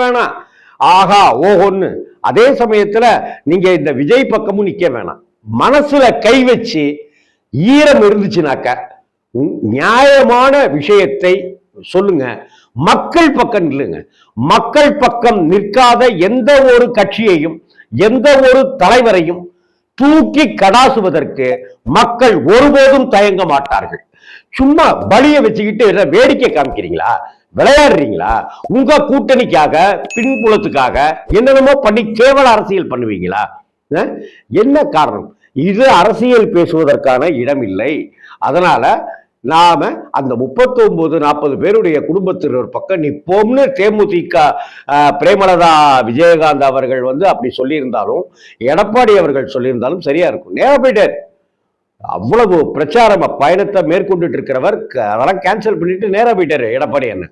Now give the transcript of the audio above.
வேணாம் ஆகா ஓஹோன்னு. அதே சமயத்துல நீங்க இந்த விஜய் பக்கமும் நிக்க வேணாம். மனசுல கை வச்சு ஈரம் இருந்துச்சுனாக்க நியாயமான விஷயத்தை சொல்லுங்க. மக்கள் பக்கம் நில்லுங்க. மக்கள் பக்கம் நிற்காத எந்த ஒரு கட்சியையும் எந்த ஒரு தலைவரையும் தூக்கி கடாசுவதற்கு மக்கள் ஒருபோதும் தயங்க மாட்டார்கள். சும்மா பலிய வச்சுக்கிட்டு வேடிக்கை காமிக்கிறீங்களா, விளையாடுறீங்களா? உங்க கூட்டணிக்காக பின்புலத்துக்காக என்னென்னமோ பண்ணி கேவல அரசியல் பண்ணுவீங்களா? என்ன காரணம்? இது அரசியல் பேசுவதற்கான இடம் இல்லை. அதனால நாம அந்த 39-40 பேருடைய குடும்பத்தினர் பக்கம் நிப்போம்னு தேமுதிக பிரேமலதா விஜயகாந்த் அவர்கள் அப்படி சொல்லியிருந்தாலும், எடப்பாடி அவர்கள் சொல்லியிருந்தாலும் சரியா இருக்கும். நேரா போயிட்டார். அவ்வளவு பிரச்சாரம் பயணத்தை மேற்கொண்டு இருக்கிறவர் அதெல்லாம் கேன்சல் பண்ணிட்டு நேரா போயிட்டாரு எடப்பாடி. என்ன